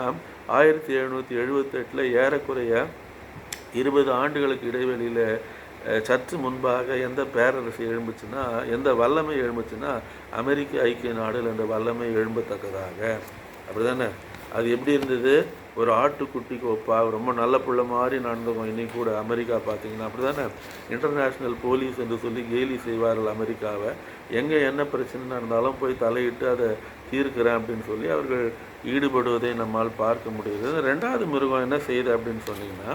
Speaker 1: 1778 ஏறக்குறைய 20 ஆண்டுகளுக்கு இடைவெளியில் சற்று முன்பாக எந்த பேரரசு எழும்புச்சுன்னா, எந்த வல்லமை எழும்புச்சுன்னா அமெரிக்க ஐக்கிய நாடுகள் என்ற வல்லமை எழும்பத்தக்கதாக. அப்படி தானே? அது எப்படி இருந்தது, ஒரு ஆட்டுக்குட்டிக்கு ஒப்பாக ரொம்ப நல்ல பிள்ளை மாதிரி நடந்துக்கும். இன்றைக்கி கூட அமெரிக்கா பார்த்திங்கன்னா அப்படி தானே, இன்டர்நேஷ்னல் போலீஸ் என்று சொல்லி கேலி செய்வார்கள் அமெரிக்காவை. எங்கே என்ன பிரச்சனை நடந்தாலும் போய் தலையிட்டு அதை தீர்க்கிறேன் அப்படின்னு சொல்லி அவர்கள் ஈடுபடுவதை நம்மால் பார்க்க முடியுது. 2வது மிருகம் என்ன செய்யுது அப்படின்னு சொன்னீங்கன்னா,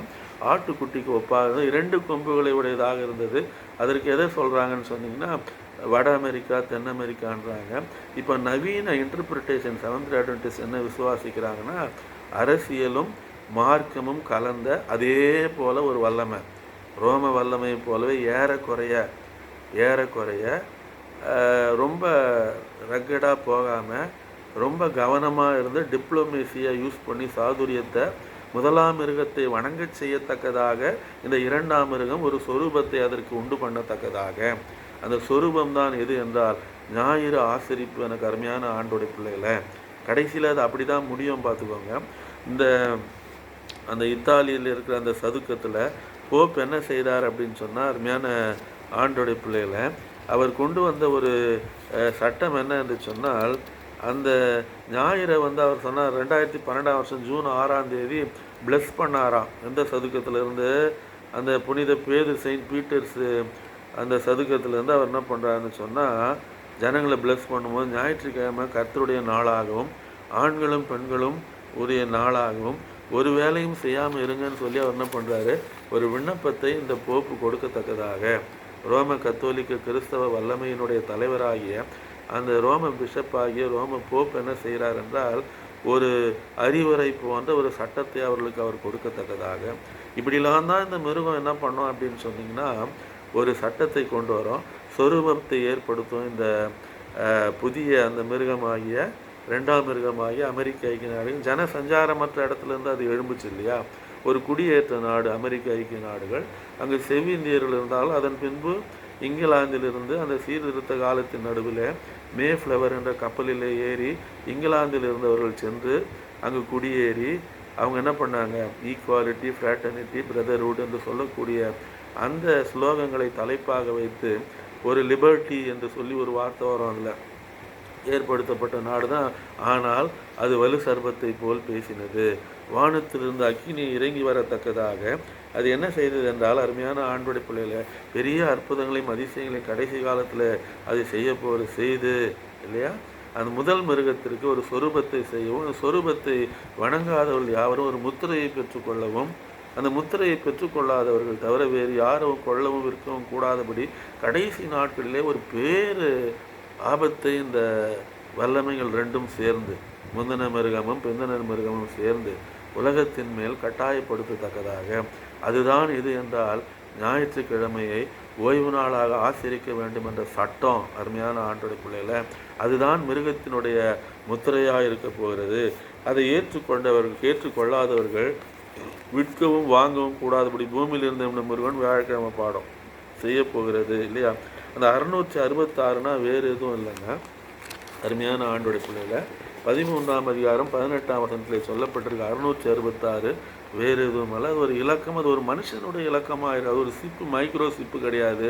Speaker 1: ஆட்டுக்குட்டிக்கு ஒப்பாக 2 கொம்புகளை உடையதாக இருந்தது. அதற்கு எதை சொல்கிறாங்கன்னு சொன்னிங்கன்னா, வட அமெரிக்கா தென் அமெரிக்கான்றாங்க. இப்போ நவீன இன்டர்பிரிட்டேஷன் செவன்த் அட்வென்டிஸ்ட் என்ன விசுவாசிக்கிறாங்கன்னா, அரசியலும் மார்க்கமும் கலந்த அதே போல் ஒரு வல்லமை, ரோம வல்லமை போலவே ஏறக்குறைய ஏறக்குறைய ரொம்ப ரக்கடாக போகாமல் ரொம்ப கவனமாக இருந்து டிப்ளமேசியை யூஸ் பண்ணி சாதுரியத்தை முதலாம் மிருகத்தை வணங்க செய்யத்தக்கதாக இந்த இரண்டாம் மிருகம் ஒரு சொரூபத்தை அதற்கு உண்டு பண்ணத்தக்கதாக. அந்த சொரூபம்தான் எது என்றால் ஞாயிறு ஆசரிப்பு. எனக்கு அருமையான ஆண்டோடைய பிள்ளைகளை கடைசியில் அது அப்படி தான் முடியும். பார்த்துக்கோங்க, இந்த அந்த இத்தாலியில் இருக்கிற அந்த சதுக்கத்தில் போப் என்ன செய்தார் அப்படின்னு சொன்னால், அருமையான ஆண்டோடைய பிள்ளைகளை அவர் கொண்டு வந்த ஒரு சட்டம் என்ன என்று சொன்னால், அந்த ஞாயிறை அவர் சொன்னார் 2012 ஜூன் 6 பிளஸ் பண்ணாராம். எந்த சதுக்கத்திலேருந்து? அந்த புனித பேது செயின்ட் பீட்டர்ஸு அந்த சதுக்கத்திலேருந்து அவர் என்ன பண்ணுறாருன்னு சொன்னால், ஜனங்களை பிளஸ் பண்ணும்போது ஞாயிற்றுக்கிழமை கர்த்தருடைய நாளாகவும் ஆண்களும் பெண்களும் உரிய நாளாகவும் ஒரு வேலையும் செய்யாமல் இருங்கன்னு சொல்லி அவர் என்ன பண்ணுறாரு, ஒரு விண்ணப்பத்தை இந்த போப்பு கொடுக்கத்தக்கதாக ரோம கத்தோலிக்க கிறிஸ்தவ வல்லமையினுடைய தலைவராகிய அந்த ரோம பிஷப் ஆகிய ரோம போப் என்ன செய்கிறார் என்றால், ஒரு அறிவுரை போன்ற ஒரு சட்டத்தை அவர்களுக்கு அவர் கொடுக்கத்தக்கதாக. இப்படிலாம் தான் இந்த மிருகம் என்ன பண்ணோம் அப்படின்னு சொன்னிங்கன்னா, ஒரு சட்டத்தை கொண்டு வரோம், சொரூபத்தை ஏற்படுத்தும். இந்த புதிய அந்த மிருகமாகிய ரெண்டாம் மிருகமாகிய அமெரிக்க ஐக்கிய நாடுகள் ஜன சஞ்சாரமற்ற இடத்துலேருந்து அது எழும்புச்சு இல்லையா, ஒரு குடியேற்ற நாடு அமெரிக்க ஐக்கிய நாடுகள். அங்கு செவ்விந்தியர்கள் இருந்தாலும் அதன் பின்பு இங்கிலாந்திலிருந்து அந்த சீர்திருத்த காலத்தின் நடுவில் மேஃப்ளவர் என்ற கப்பலில் ஏறி இங்கிலாந்தில் இருந்தவர்கள் சென்று அங்கு குடியேறி அவங்க என்ன பண்ணாங்க, ஈக்குவாலிட்டி, ஃப்ராட்டர்னிட்டி, பிரதர்ஹுட் என்று சொல்லக்கூடிய அந்த ஸ்லோகங்களை தலைப்பாக வைத்து ஒரு லிபர்ட்டி என்று சொல்லி ஒரு வார்த்தை வரும், அதில் ஏற்படுத்தப்பட்ட நாடு தான். ஆனால் அது வலு சர்பத்தை போல் பேசினது, வானத்திலிருந்து அக்கினி இறங்கி வரத்தக்கதாக அது என்ன செய்தது என்றால், அருமையான ஆண்டோடைய பிள்ளையில் பெரிய அற்புதங்களையும் அதிசயங்களையும் கடைசி காலத்தில் அது செய்து இல்லையா, அந்த முதல் மிருகத்திற்கு ஒரு சொரூபத்தை செய்யவும், அந்த சொரூபத்தை வணங்காதவர்கள் யாவரும் ஒரு முத்திரையை பெற்றுக்கொள்ளவும், அந்த முத்திரையை பெற்றுக்கொள்ளாதவர்கள் தவிர வேறு யாரும் கொள்ளவும் விற்கவும் கூடாதபடி கடைசி நாட்களிலே ஒரு பேரு ஆபத்தை இந்த வல்லமைகள் ரெண்டும் சேர்ந்து, முந்தின மிருகமும் பிந்தின மிருகமும் சேர்ந்து உலகத்தின் மேல் கட்டாயப்படுத்தத்தக்கதாக. அதுதான் இது என்றால், ஞாயிற்றுக்கிழமையை ஓய்வு நாளாக ஆசரிக்க வேண்டும் என்ற சட்டம். அருமையான ஆண்டோடைய பிள்ளைகளை அதுதான் மிருகத்தினுடைய முத்திரையாக இருக்க போகிறது. அதை ஏற்றுக்கொள்ளாதவர்கள் விற்கவும் வாங்கவும் கூடாதபடி பூமியில் இருந்த மிருகன் வியாழக்கிழமை பாடம் செய்ய போகிறது இல்லையா. அந்த 666 வேறு எதுவும் இல்லைங்க. அருமையான ஆண்டோடைய பிள்ளையில் 13ஆம் அதிகாரம் 18ஆம் வசனத்தில் சொல்லப்பட்டிருக்கு 666 வேறு எதுவும் இல்லை. அது ஒரு இலக்கம், அது ஒரு மனுஷனுடைய இலக்கமாக இருக்குது. அது ஒரு சிப்பு, மைக்ரோ சிப்பு கிடையாது.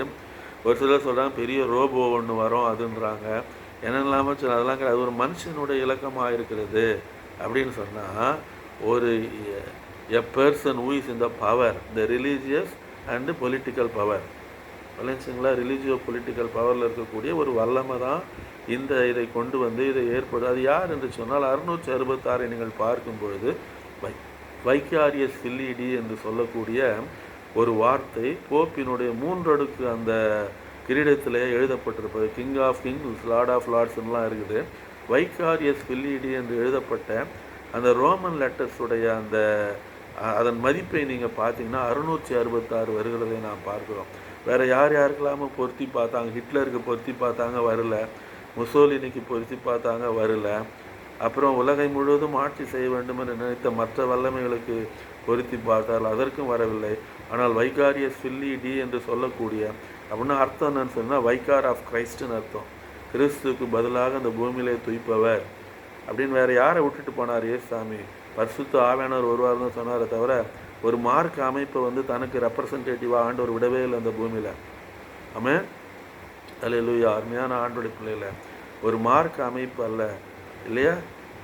Speaker 1: ஒரு சிலர் சொல்கிறாங்க பெரிய ரோபோ ஒன்று வரும் அதுன்றாங்க, என்னெல்லாமல் சொல்ல, அதெல்லாம் கிடையாது. அது ஒரு மனுஷனுடைய இலக்கமாக இருக்கிறது அப்படின்னு சொன்னால், ஒரு a person who is in the power, the religious and political power, வலைஞ்சுங்களா, ரிலீஜியோ பொலிட்டிக்கல் பவரில் இருக்கக்கூடிய ஒரு வல்லமை தான் இதை கொண்டு வந்து இதை ஏற்படும். அது யார் என்று சொன்னால் 666 நீங்கள் பார்க்கும் பொழுது வைக்காரியஸ் ஃபில்லிடி என்று சொல்லக்கூடிய ஒரு வார்த்தை போப்பினுடைய 3 அடுக்கு அந்த கிரீடத்தில் எழுதப்பட்டிருப்பது. King of kings, lord of லார்ட்ஸ்லாம் இருக்குது. வைக்காரியஸ் ஃபில்லிடி என்று எழுதப்பட்ட அந்த ரோமன் லெட்டர்ஸுடைய அதன் மதிப்பை நீங்கள் பார்த்தீங்கன்னா 666 வருகிறதை நாம் பார்க்குறோம். வேறு யாருக்கெல்லாமோ பொருத்தி பார்த்தாங்க, ஹிட்லருக்கு பொருத்தி பார்த்தாங்க, வரல. முசோலினிக்கு பொருத்தி பார்த்தாங்க, வரல. அப்புறம் உலகை முழுவதும் ஆட்சி செய்ய வேண்டும் என்று நினைத்த மற்ற வல்லமைகளுக்கு பொருத்தி பார்த்தால் அதற்கும் வரவில்லை. ஆனால் வைகாரியஸ் ஃபில்லிடி என்று சொல்லக்கூடிய அப்படின்னா அர்த்தம் என்னன்னு சொன்னால், வைகார் ஆஃப் கிரைஸ்ட்னு அர்த்தம். கிறிஸ்துக்கு பதிலாக அந்த பூமியிலே துய்ப்பவர் அப்படின்னு வேறு யாரை விட்டுட்டு போனார் ஏசாமி? பரிசுத்த ஆவியானவர் வருவார்னு சொன்னாரே தவிர ஒரு மார்க் அமைப்பை தனக்கு ரெப்ரசன்டேட்டிவாக ஆண்டவர் விடவே இல்லை அந்த பூமியில். ஆமென், அல்லேலூயா. அருமையான ஆண்டோடைய பிள்ளைகளை ஒரு மார்க் அமைப்பு அல்ல இல்லையா,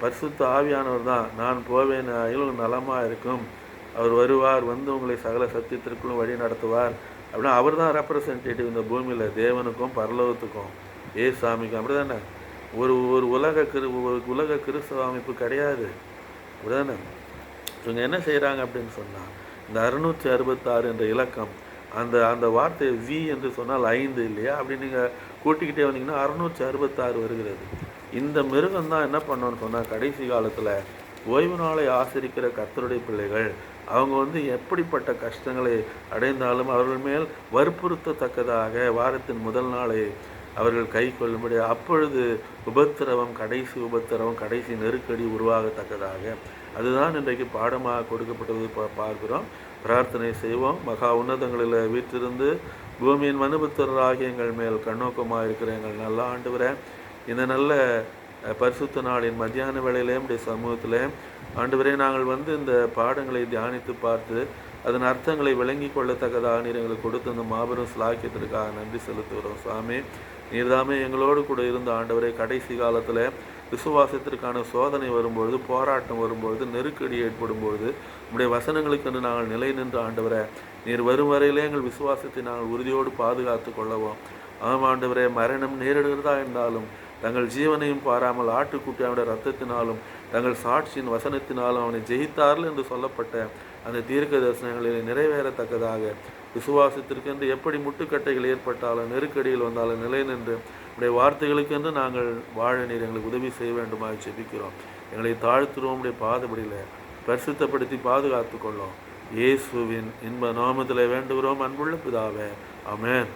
Speaker 1: பரிசுத்த ஆவியானவர் தான். நான் போவேன் ஆயிலும் நலமாக இருக்கும், அவர் வருவார், உங்களை சகல சத்தியத்திற்குள்ளும் வழி நடத்துவார் அப்படின்னா அவர் தான் ரெப்ரசன்டேட்டிவ் இந்த பூமியில், தேவனுக்கும் பரலோகத்துக்கும் ஏசாமிக்கும். அப்படி தானே? ஒரு உலக கிறிஸ்தவ அமைப்பு கிடையாது, அப்படிதானே? இவங்க என்ன செய்கிறாங்க அப்படின்னு சொன்னால், இந்த 666 என்ற இலக்கம், அந்த வார்த்தை வி என்று சொன்னால் 5 இல்லையா, அப்படி நீங்கள் கூட்டிக்கிட்டே வந்தீங்கன்னா 666 வருகிறது. இந்த மிருகம் தான் என்ன பண்ணோன்னு சொன்னால், கடைசி காலத்தில் ஓய்வு நாளை ஆசரிக்கிற கர்த்தருடைய பிள்ளைகள் அவங்க வந்து எப்படிப்பட்ட கஷ்டங்களை அடைந்தாலும் அவர்கள் மேல் வற்புறுத்தத்தக்கதாக வாரத்தின் முதல் நாளை அவர்கள் கை கொள்ளும்படி, அப்பொழுது கடைசி உபத்திரவம், கடைசி நெருக்கடி உருவாகத்தக்கதாக, அதுதான் இன்றைக்கு பாடமாக கொடுக்கப்பட்டது பார்க்கிறோம். பிரார்த்தனை செய்வோம். மகா உன்னதங்களில் வீற்றிருந்து பூமியின் மனுபுத்திரராகிய எங்கள் மேல் கண்ணோக்கமாக இருக்கிற எங்கள் நல்ல ஆண்டவரே, இந்த நல்ல பரிசுத்த நாளின் மத்தியான வேளையிலே நம்முடைய சமூகத்தில் ஆண்டவரே நாங்கள் வந்து இந்த பாடங்களை தியானித்து பார்த்து அதன் அர்த்தங்களை விளங்கி கொள்ளத்தக்கதாக நீர் எங்களுக்கு கொடுத்த இந்த மாபெரும் ஸ்லாக்கியத்திற்காக நன்றி செலுத்துகிறோம். சுவாமி, நீர்தாமே எங்களோடு கூட இருந்த ஆண்டவரே, கடைசி காலத்தில் விசுவாசத்திற்கான சோதனை வரும்பொழுது, போராட்டம் வரும்பொழுது, நெருக்கடி ஏற்படும்பொழுது நம்முடைய வசனங்களுக்கு நாங்கள் நிலை நின்ற ஆண்டவரே, நீர் வரும் வரையிலே எங்கள் விசுவாசத்தை நாங்கள் உறுதியோடு பாதுகாத்து கொள்ளவும். ஆம் ஆண்டவரே, மரணம் நேரிடுகிறதா இருந்தாலும் தங்கள் ஜீவனையும் பாராமல் ஆட்டுக்குட்டியாவுடைய ரத்தத்தினாலும் தங்கள் சாட்சியின் வசனத்தினாலும் அவனை ஜெயித்தார்கள் என்று சொல்லப்பட்ட அந்த தீர்க்க தரிசனங்களில் நிறைவேறத்தக்கதாக விசுவாசத்திற்கென்று எப்படி முட்டுக்கட்டைகள் ஏற்பட்டாலும் நெருக்கடியில் வந்தாலும் நிலை நின்று உடைய வார்த்தைகளுக்கென்று நாங்கள் வாழ நீர் எங்களுக்கு உதவி செய்ய வேண்டுமாய் ஜெபிக்கிறோம். எங்களை தாழ்த்துறோம் உடைய பாதபடியில் பரிசுத்தப்படுத்தி பாதுகாத்து கொள்ளோம். இயேசுவின் இன்ப நாமத்தில் வேண்டுகிறோம் அன்புள்ள பிதாவே. ஆமென்.